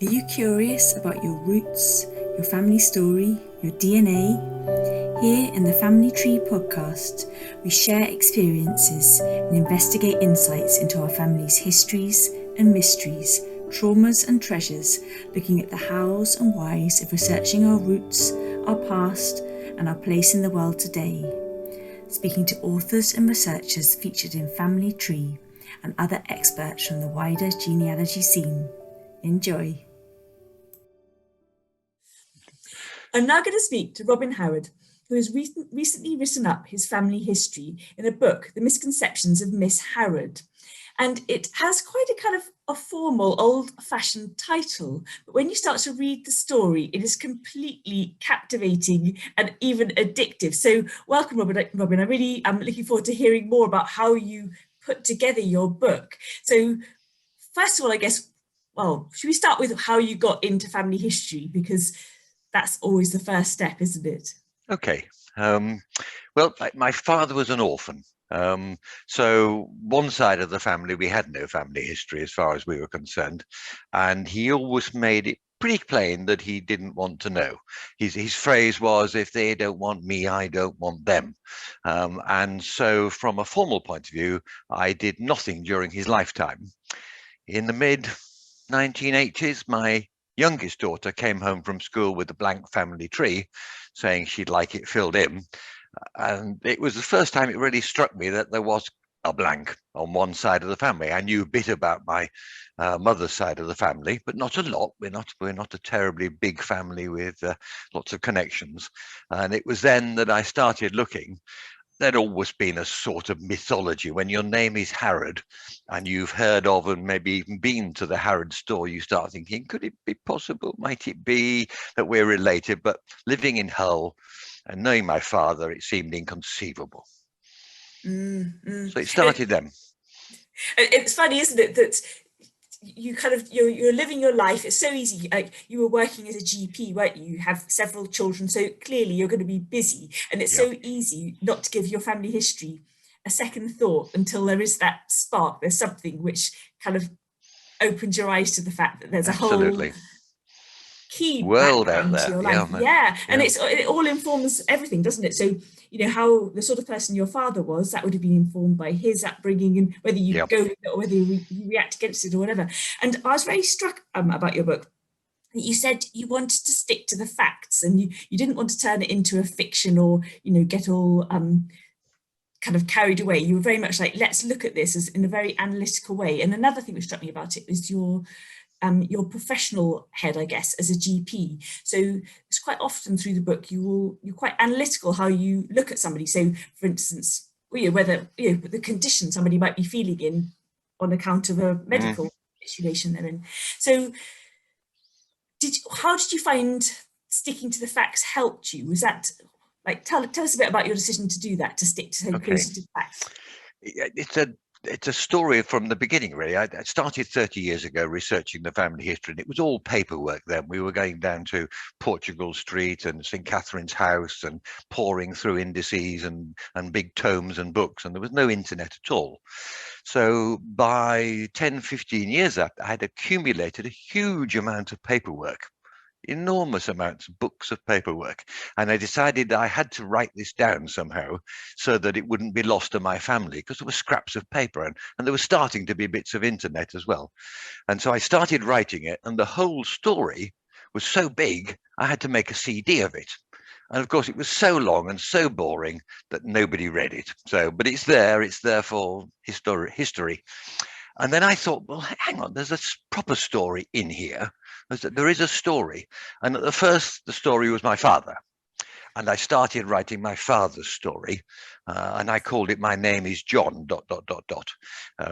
Are you curious about your roots, your family story, your DNA? Here in the Family Tree podcast, we share experiences and investigate insights into our family's histories and mysteries, traumas and treasures, looking at the hows and whys of researching our roots, our past, and our place in the world today. Speaking to authors and researchers featured in Family Tree and other experts from the wider genealogy scene. Enjoy. I'm now going to speak to Robin Harrod, who has recently written up his family history in a book, The Misconceptions of Miss Harrod. And it has quite a kind of a formal, old-fashioned title, but when you start to read the story, it is completely captivating and even addictive. So welcome, Robin. I really am looking forward to hearing more about how you put together your book. So first of all, I guess, well, should we start with how you got into family history? Because that's always the first step, isn't it? Okay. Well, my father was an orphan. So one side of the family, we had no family history as far as we were concerned. And he always made it pretty plain that he didn't want to know. His phrase was, if they don't want me, I don't want them. And so from a formal point of view, I did nothing during his lifetime. In the mid 1980s, my youngest daughter came home from school with a blank family tree, saying she'd like it filled in. And it was the first time it really struck me that there was a blank on one side of the family. I knew a bit about my mother's side of the family, but not a lot. We're not a terribly big family with lots of connections. And it was then that I started looking. There'd always been a sort of mythology. When your name is Harrod and you've heard of and maybe even been to the Harrod store, you start thinking, could it be possible? Might it be that we're related? But living in Hull and knowing my father, it seemed inconceivable. So it started then. It's funny, isn't it, that you're living your life. It's so easy. Like, you were working as a GP, weren't you? You have several children, so clearly you're going to be busy, and it's Yeah, so easy not to give your family history a second thought until there is that spark. There's something which kind of opens your eyes to the fact that there's a whole absolutely. key World out background to there. your life. Yeah, man. Yeah, and Yeah, it all informs everything, doesn't it? So how the sort of person your father was, that would have been informed by his upbringing, and whether you yeah. go with it or whether you react against it or whatever. And I was very struck about your book. You said you wanted to stick to the facts, and you didn't want to turn it into a fiction, or get all kind of carried away. You were very much like, let's look at this as in a very analytical way. And another thing that struck me about it was your professional head, I guess, as a GP. So it's quite often through the book you're quite analytical how you look at somebody. So, for instance, whether the condition somebody might be feeling in on account of a Mm. medical situation they're in. So, how did you find sticking to the facts helped you? Was that like tell us a bit about your decision to do that, to stick to so Okay. closer to the facts? It's a story from the beginning, really. I started 30 years ago researching the family history, and it was all paperwork then. We were going down to Portugal Street and St. Catherine's House and pouring through indices and big tomes and books, and there was no internet at all. So by 10, 15 years after, I had accumulated a huge amount of paperwork, enormous amounts of books of paperwork. And I decided I had to write this down somehow so that it wouldn't be lost to my family, because there were scraps of paper and there was starting to be bits of internet as well. And so I started writing it, and the whole story was so big, I had to make a CD of it. And of course, it was so long and so boring that nobody read it. So, but it's there for history. And then I thought, well, hang on, there's a proper story in here. There is a story. And at the first, the story was my father. And I started writing my father's story. And I called it My Name is John, ...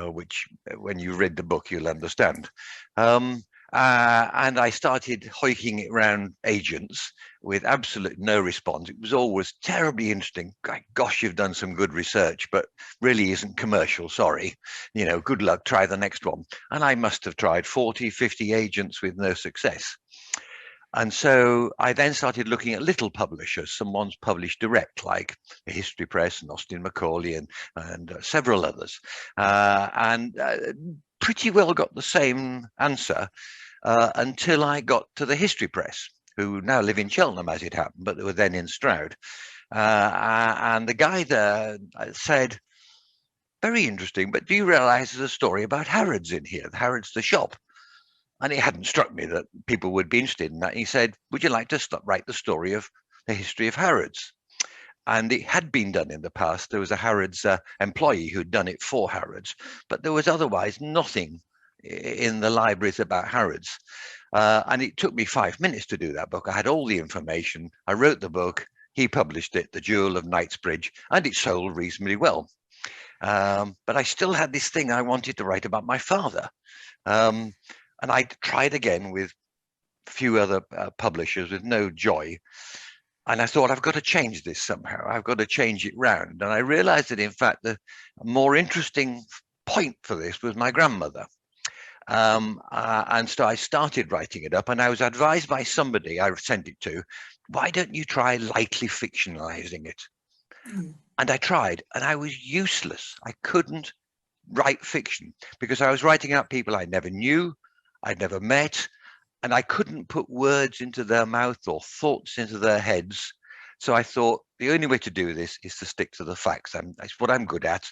Which when you read the book, you'll understand. And I started hoiking it around agents with absolute no response. It was always terribly interesting. Gosh, you've done some good research, but really isn't commercial. Sorry. Good luck. Try the next one. And I must have tried 40, 50 agents with no success. And so I then started looking at little publishers, some ones published direct, like the History Press and Austin Macaulay and several others. And pretty well got the same answer. until I got to the History Press, who now live in Cheltenham, as it happened, but they were then in Stroud. And the guy there said, very interesting, but do you realize there's a story about Harrods in here? Harrods, the shop. And it hadn't struck me that people would be interested in that. He said, would you like to write the story of the history of Harrods? And it had been done in the past. There was a Harrods employee who'd done it for Harrods, but there was otherwise nothing in the libraries about Harrods. And it took me 5 minutes to do that book. I had all the information. I wrote the book. He published it, The Jewel of Knightsbridge, and it sold reasonably well. But I still had this thing I wanted to write about my father. And I tried again with a few other publishers with no joy. And I thought, I've got to change this somehow. I've got to change it round. And I realized that, in fact, the more interesting point for this was my grandmother. And so I started writing it up, and I was advised by somebody I sent it to, why don't you try lightly fictionalizing it? And I tried, and I was useless. I couldn't write fiction because I was writing about people I never knew, I'd never met, and I couldn't put words into their mouth or thoughts into their heads. So I thought the only way to do this is to stick to the facts. That's what I'm good at.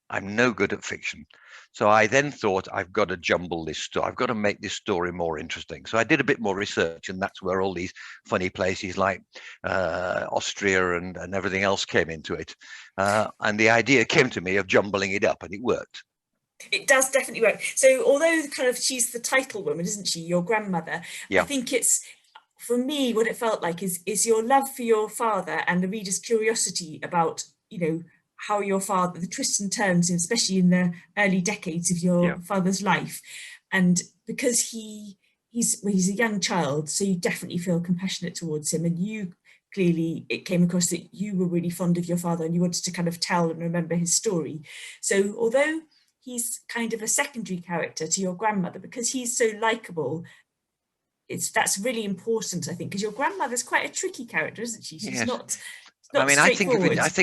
I'm no good at fiction. So I then thought, I've got to jumble this story. I've got to make this story more interesting. So I did a bit more research, and that's where all these funny places like Austria and everything else came into it. And the idea came to me of jumbling it up, and it worked. It does definitely work. So although kind of she's the title woman, isn't she, your grandmother? Yeah. I think it's, for me, what it felt like is your love for your father and the reader's curiosity about, you know, how your father, the twists and turns, especially in the early decades of your father's life. And because he's a young child, so you definitely feel compassionate towards him. And you clearly, it came across that you were really fond of your father and you wanted to kind of tell and remember his story. So although he's kind of a secondary character to your grandmother, because he's so likable, that's really important, I think, because your grandmother's quite a tricky character, isn't she? She's not I mean, I think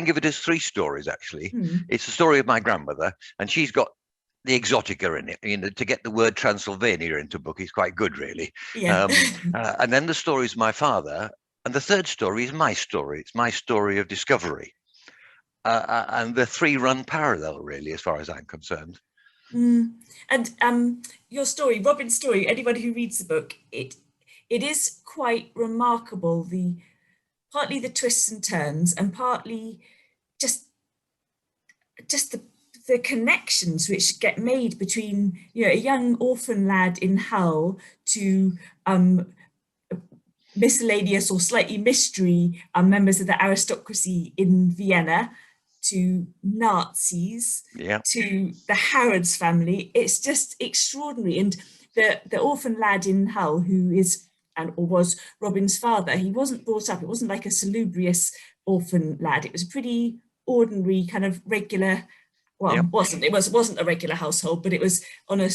of it as three stories, actually. It's the story of my grandmother, and she's got the exotica in it. You know, to get the word Transylvania into a book is quite good, really. Yeah. And then the story is my father, and the third story is my story. It's my story of discovery. And the three run parallel, really, as far as I'm concerned. And your story, Robin's story, anybody who reads the book, it is quite remarkable, partly the twists and turns, and partly just the connections which get made between, you know, a young orphan lad in Hull to miscellaneous or slightly mystery members of the aristocracy in Vienna, to Nazis, to the Harrods family. It's just extraordinary. And the orphan lad in Hull, who is or was Robin's father, he wasn't brought up, it wasn't like a salubrious orphan lad, it was a pretty ordinary kind of regular, well, it wasn't a regular household, but it was on a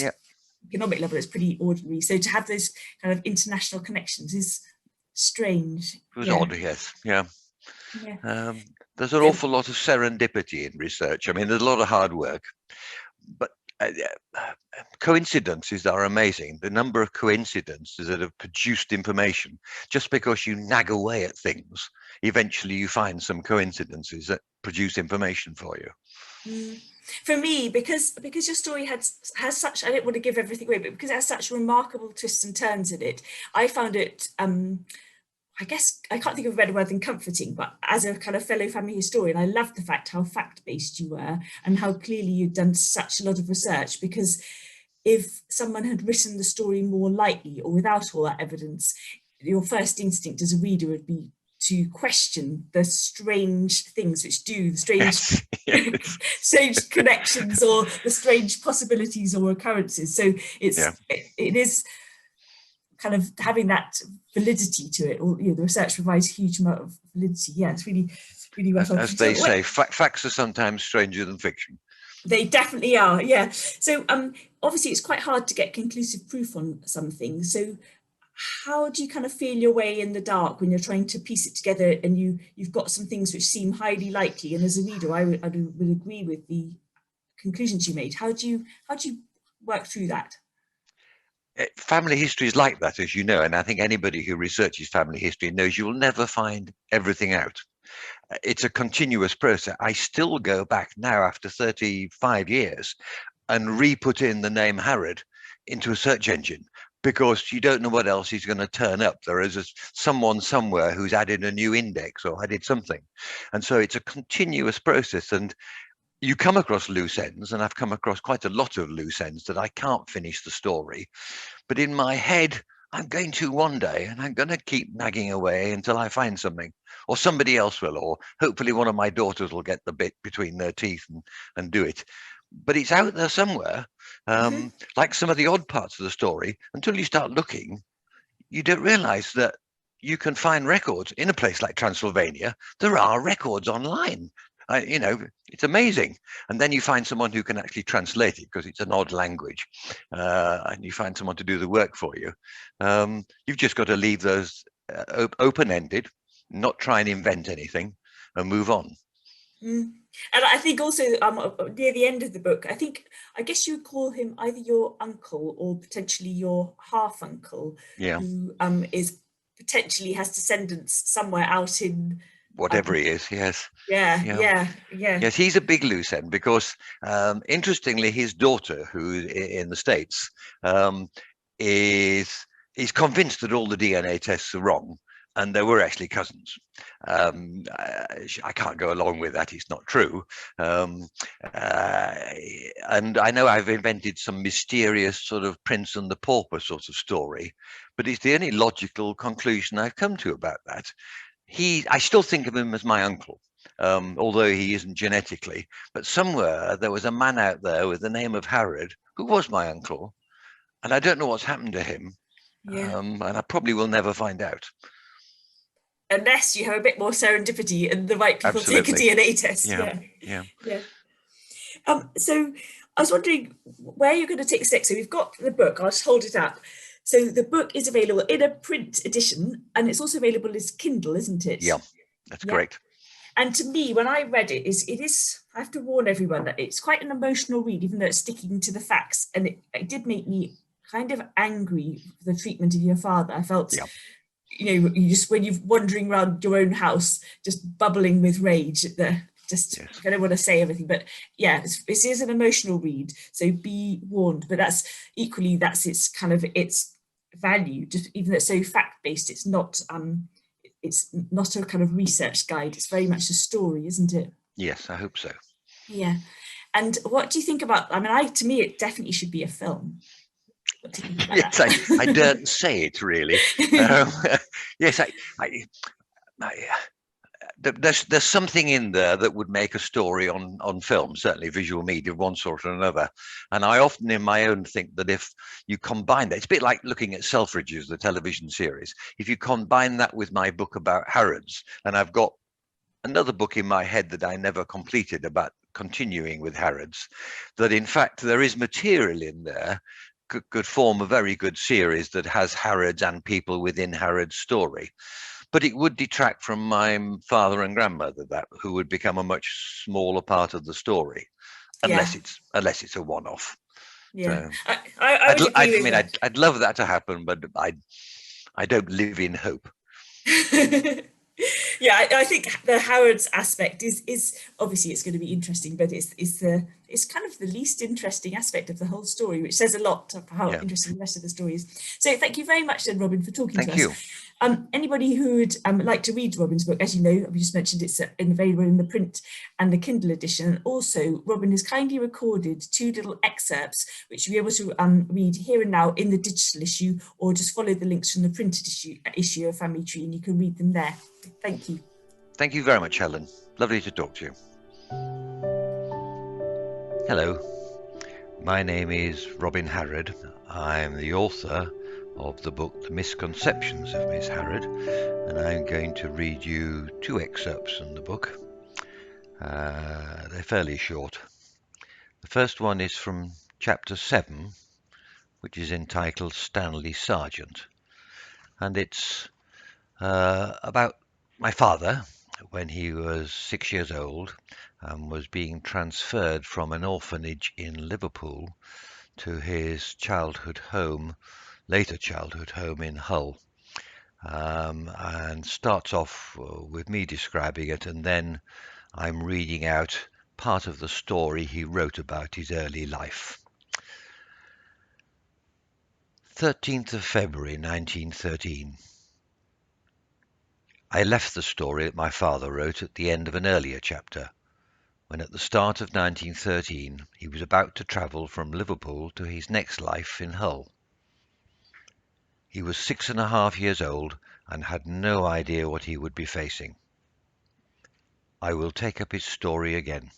economic level, it's pretty ordinary. So to have those kind of international connections is strange. It was odd, yes. There's an awful lot of serendipity in research. I mean, there's a lot of hard work, but coincidences are amazing. The number of coincidences that have produced information, just because you nag away at things, eventually you find some coincidences that produce information for you. For me, because your story has such, I don't want to give everything away, but because it has such remarkable twists and turns in it, I found it, I guess I can't think of a better word than comforting, but as a kind of fellow family historian, I loved the fact how fact-based you were and how clearly you'd done such a lot of research, because if someone had written the story more lightly or without all that evidence, your first instinct as a reader would be to question the strange things which do, the strange, strange connections or the strange possibilities or occurrences. So it is kind of having that validity to it, or, you know, the research provides a huge amount of validity. Yeah, it's really well done. As they say, facts are sometimes stranger than fiction. They definitely are, yeah. So obviously it's quite hard to get conclusive proof on some things. So how do you kind of feel your way in the dark when you're trying to piece it together and you've got some things which seem highly likely, and as a reader I would agree with the conclusions you made. How do you work through that? family history is like that, as you know, and I think anybody who researches family history knows you will never find everything out. It's a continuous process. I still go back now after 35 years and re-put in the name Harrod into a search engine because you don't know what else is going to turn up. There is someone somewhere who's added a new index or added something. And so it's a continuous process. And you come across loose ends, and I've come across quite a lot of loose ends that I can't finish the story. But in my head, I'm going to one day, and I'm going to keep nagging away until I find something, or somebody else will, or hopefully one of my daughters will get the bit between their teeth and do it. But it's out there somewhere, like some of the odd parts of the story. Until you start looking, you don't realize that you can find records in a place like Transylvania. There are records online. It's amazing. And then you find someone who can actually translate it because it's an odd language, and you find someone to do the work for you. You've just got to leave those open-ended, not try and invent anything, and move on. And I think also near the end of the book, I guess you would call him either your uncle or potentially your half uncle, Yeah. who is potentially has descendants somewhere out in Whatever he is, yes. Yeah. Yes, he's a big loose end because, interestingly, his daughter, who's in the States, is convinced that all the DNA tests are wrong, and they were actually cousins. I can't go along with that; it's not true. And I know I've invented some mysterious sort of Prince and the Pauper sort of story, but it's the only logical conclusion I've come to about that. I still think of him as my uncle, although he isn't genetically. But somewhere there was a man out there with the name of Harrod who was my uncle, and I don't know what's happened to him. And I probably will never find out. Unless you have a bit more serendipity and the right people Absolutely. take a DNA test. Yeah. So I was wondering where you're going to take this next. So we've got the book. I'll just hold it up. So the book is available in a print edition, and it's also available as Kindle, isn't it? Yeah, that's correct. And to me, when I read it is, I have to warn everyone that it's quite an emotional read, even though it's sticking to the facts. And it did make me kind of angry for the treatment of your father. I felt, you just, when you're wandering around your own house, just bubbling with rage at the, I don't want to say everything, but yeah, this is an emotional read, so be warned. But that's its kind of its value, just even though it's so fact-based. It's not a kind of research guide. It's very much a story, isn't it? Yes, I hope so. Yeah. And what do you think about? I mean, to me, it definitely should be a film. What do you think about yes, I daren't say it really. Yes, there's something in there that would make a story on film, certainly visual media of one sort or another. And I often in my own think that if you combine that, it's a bit like looking at Selfridges, the television series. If you combine that with my book about Harrods, and I've got another book in my head that I never completed about continuing with Harrods, that in fact there is material in there could form a very good series that has Harrods and people within Harrod's story. But it would detract from my father and grandmother, who would become a much smaller part of the story, unless it's a one-off. Yeah, so, I'd love that to happen, but I don't live in hope. Yeah, I think the Harrods aspect is obviously it's going to be interesting, but it's kind of the least interesting aspect of the whole story, which says a lot of how interesting the rest of the story is. So thank you very much then, Robin, for talking to us. Thank you. Anybody who would like to read Robin's book, as you know, we just mentioned it's available in the print and the Kindle edition. And also, Robin has kindly recorded 2 little excerpts, which you'll be able to read here and now in the digital issue, or just follow the links from the printed issue of Family Tree, and you can read them there. Thank you. Thank you very much, Helen. Lovely to talk to you. Hello, my name is Robin Harrod. I'm the author of the book The Misconceptions of Miss Harrod, and I'm going to read you 2 excerpts from the book. They're fairly short. The first one is from chapter 7, which is entitled Stanley Sargent, and it's about my father when he was 6 years old and was being transferred from an orphanage in Liverpool to his childhood home, later childhood home in Hull, and starts off with me describing it, and then I'm reading out part of the story he wrote about his early life. 13th of February 1913. I left the story that my father wrote at the end of an earlier chapter, when at the start of 1913 he was about to travel from Liverpool to his next life in Hull. He was 6.5 years old and had no idea what he would be facing. I will take up his story again.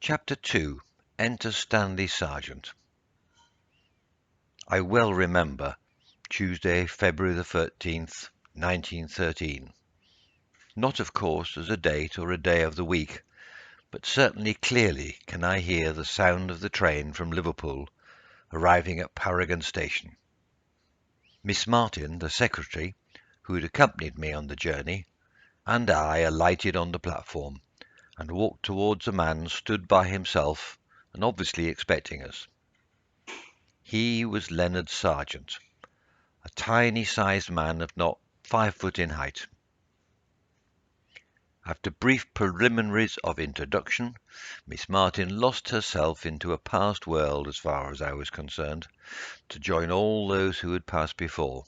Chapter 2. Enter Stanley Sargent. I well remember Tuesday, February the 13th, 1913. Not, of course, as a date or a day of the week, but certainly clearly can I hear the sound of the train from Liverpool arriving at Paragon Station. Miss Martin, the secretary, who had accompanied me on the journey, and I alighted on the platform and walked towards a man stood by himself and obviously expecting us. He was Leonard Sargent, a tiny-sized man of not 5 foot in height. After brief preliminaries of introduction, Miss Martin lost herself into a past world as far as I was concerned, to join all those who had passed before,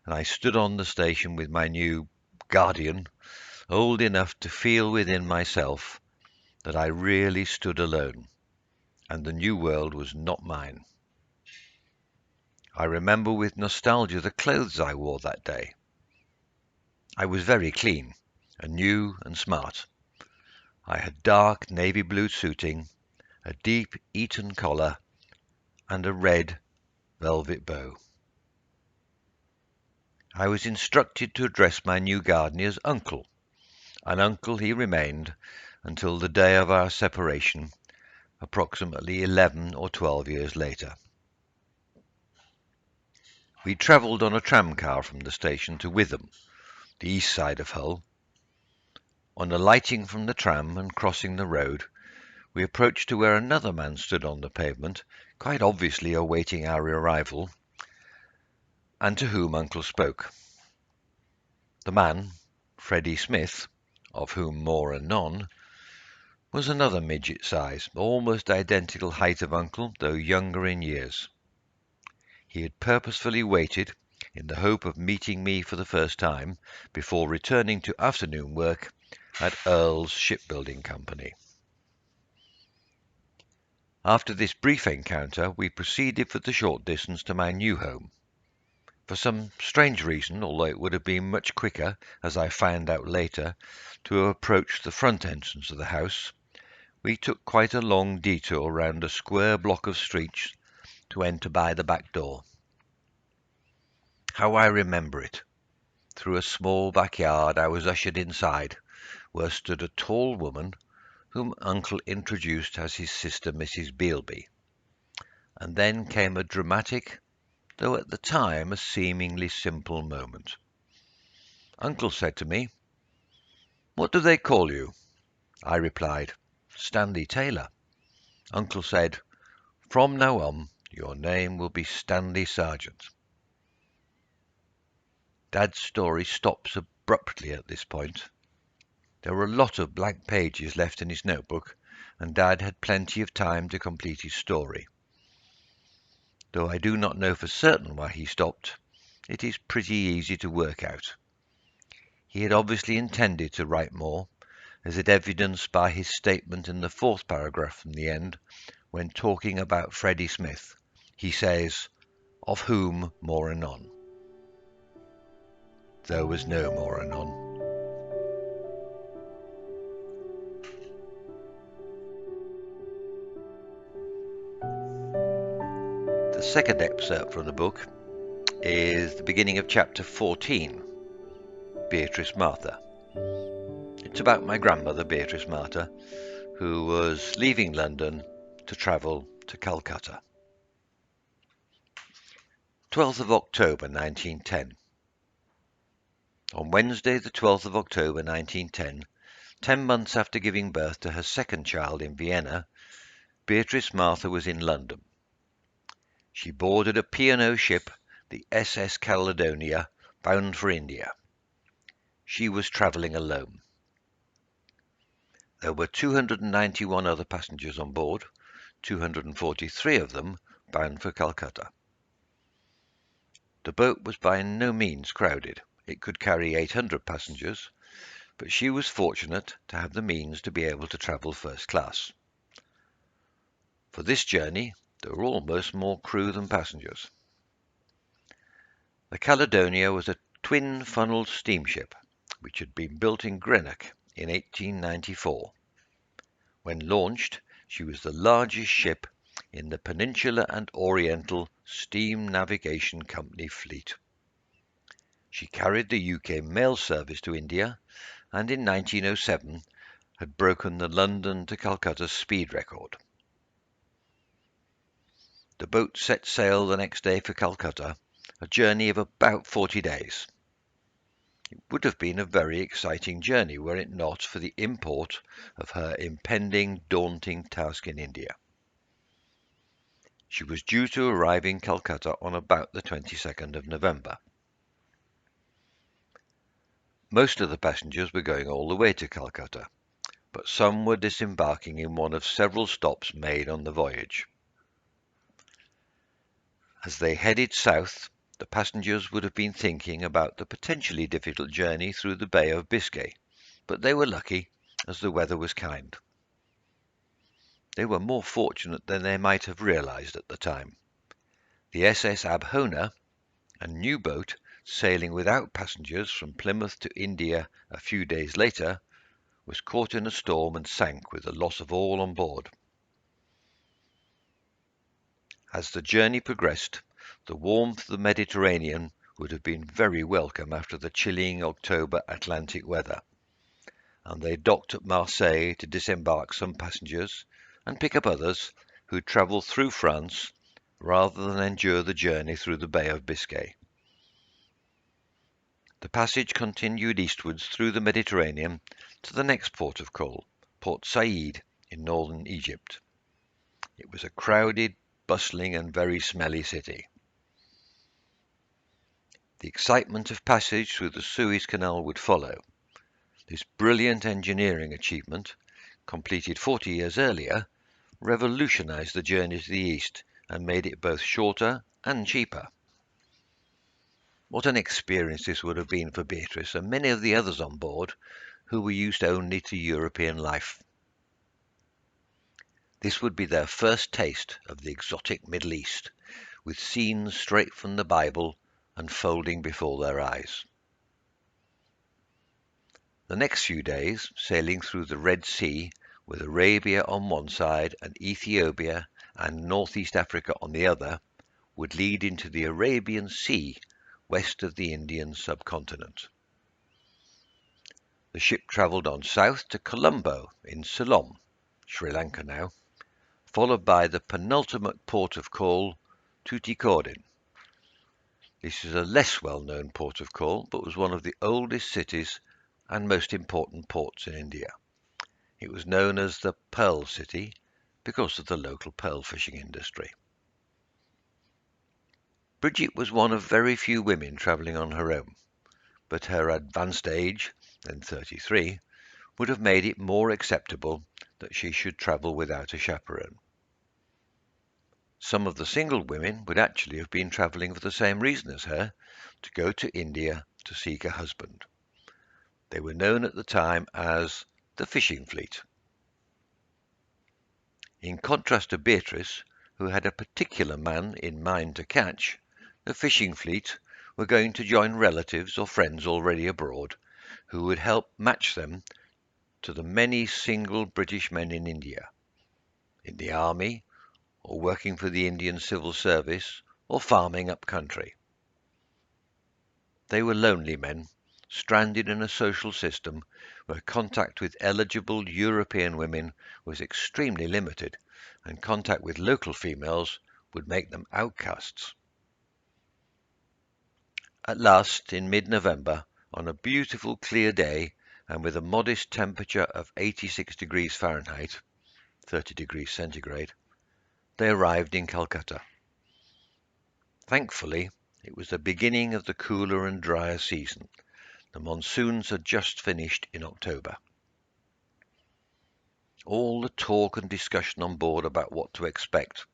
and I stood on the station with my new guardian, old enough to feel within myself that I really stood alone, and the new world was not mine. I remember with nostalgia the clothes I wore that day. I was very clean, and new and smart. I had dark navy blue suiting, a deep Eton collar, and a red velvet bow. I was instructed to address my new gardener as uncle, and uncle he remained until the day of our separation, approximately 11 or 12 years later. We travelled on a tramcar from the station to Witham, the east side of Hull. On alighting from the tram and crossing the road, we approached to where another man stood on the pavement, quite obviously awaiting our arrival, and to whom uncle spoke. The man, Freddie Smith, of whom more anon, was another midget size, almost identical height of uncle, though younger in years. He had purposefully waited, in the hope of meeting me for the first time, before returning to afternoon work at Earl's Shipbuilding Company. After this brief encounter, we proceeded for the short distance to my new home. For some strange reason, although it would have been much quicker, as I found out later, to approach the front entrance of the house, we took quite a long detour round a square block of streets to enter by the back door. How I remember it! Through a small backyard I was ushered inside, where stood a tall woman, whom uncle introduced as his sister Mrs. Bealby. And then came a dramatic, though at the time a seemingly simple moment. Uncle said to me, "What do they call you?" I replied, "Stanley Taylor." Uncle said, "From now on, your name will be Stanley Sargent." Dad's story stops abruptly at this point. There were a lot of blank pages left in his notebook, and Dad had plenty of time to complete his story. Though I do not know for certain why he stopped, it is pretty easy to work out. He had obviously intended to write more, as it evidenced by his statement in the 4th paragraph from the end, when talking about Freddie Smith. He says, "of whom more anon." There was no more anon. The second excerpt from the book is the beginning of chapter 14, Beatrice Martha. It's about my grandmother, Beatrice Martha, who was leaving London to travel to Calcutta. 12th of October 1910. On Wednesday the 12th of October 1910, 10 months after giving birth to her second child in Vienna, Beatrice Martha was in London. She boarded a P&O ship, the SS Caledonia, bound for India. She was travelling alone. There were 291 other passengers on board, 243 of them bound for Calcutta. The boat was by no means crowded. It could carry 800 passengers, but she was fortunate to have the means to be able to travel first class. For this journey, there were almost more crew than passengers. The Caledonia was a twin-funnelled steamship which had been built in Greenock in 1894. When launched, she was the largest ship in the Peninsular and Oriental Steam Navigation Company fleet. She carried the UK mail service to India and in 1907 had broken the London to Calcutta speed record. The boat set sail the next day for Calcutta, a journey of about 40 days. It would have been a very exciting journey were it not for the import of her impending daunting task in India. She was due to arrive in Calcutta on about the 22nd of November. Most of the passengers were going all the way to Calcutta, but some were disembarking in one of several stops made on the voyage. As they headed south, the passengers would have been thinking about the potentially difficult journey through the Bay of Biscay, but they were lucky as the weather was kind. They were more fortunate than they might have realized at the time. The SS Abhona, a new boat sailing without passengers from Plymouth to India a few days later, was caught in a storm and sank with the loss of all on board. As the journey progressed, the warmth of the Mediterranean would have been very welcome after the chilling October Atlantic weather, and they docked at Marseille to disembark some passengers and pick up others who travelled through France rather than endure the journey through the Bay of Biscay. The passage continued eastwards through the Mediterranean to the next port of call, Port Said in northern Egypt. It was a crowded, bustling and very smelly city. The excitement of passage through the Suez Canal would follow. This brilliant engineering achievement, completed 40 years earlier, revolutionized the journey to the east and made it both shorter and cheaper. What an experience this would have been for Beatrice and many of the others on board who were used only to European life. This would be their first taste of the exotic Middle East, with scenes straight from the Bible unfolding before their eyes. The next few days, sailing through the Red Sea, with Arabia on one side and Ethiopia and northeast Africa on the other, would lead into the Arabian Sea, west of the Indian subcontinent. The ship travelled on south to Colombo in Ceylon, Sri Lanka now, followed by the penultimate port of call, Tuticorin. This is a less well-known port of call, but was one of the oldest cities and most important ports in India. It was known as the Pearl City because of the local pearl fishing industry. Bridget was one of very few women travelling on her own, but her advanced age, then 33, would have made it more acceptable that she should travel without a chaperone. Some of the single women would actually have been travelling for the same reason as her, to go to India to seek a husband. They were known at the time as the fishing fleet. In contrast to Beatrice, who had a particular man in mind to catch, the fishing fleet were going to join relatives or friends already abroad, who would help match them to the many single British men in India, in the army, or working for the Indian civil service, or farming up country. They were lonely men, stranded in a social system where contact with eligible European women was extremely limited, and contact with local females would make them outcasts. At last, in mid-November, on a beautiful clear day, and with a modest temperature of 86 degrees Fahrenheit, 30 degrees centigrade, they arrived in Calcutta. Thankfully, it was the beginning of the cooler and drier season. The monsoons had just finished in October. All the talk and discussion on board about what to expect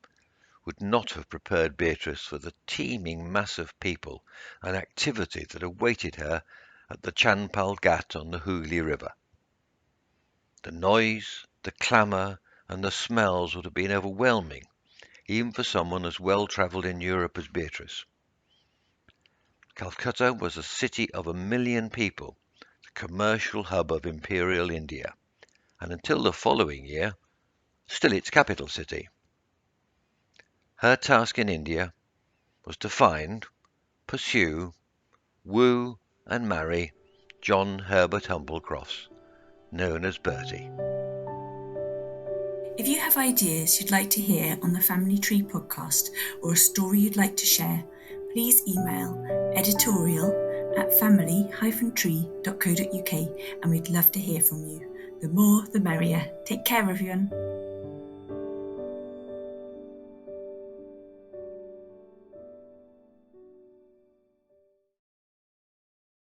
would not have prepared Beatrice for the teeming mass of people and activity that awaited her at the Chanpal Ghat on the Hooghly River. The noise, the clamour, and the smells would have been overwhelming, even for someone as well-travelled in Europe as Beatrice. Calcutta was a city of 1 million people, the commercial hub of imperial India, and until the following year, still its capital city. Her task in India was to find, pursue, woo and marry John Herbert Humble Crofts, known as Bertie. If you have ideas you'd like to hear on the Family Tree podcast or a story you'd like to share, please email editorial@family-tree.co.uk and we'd love to hear from you. The more, the merrier. Take care, everyone.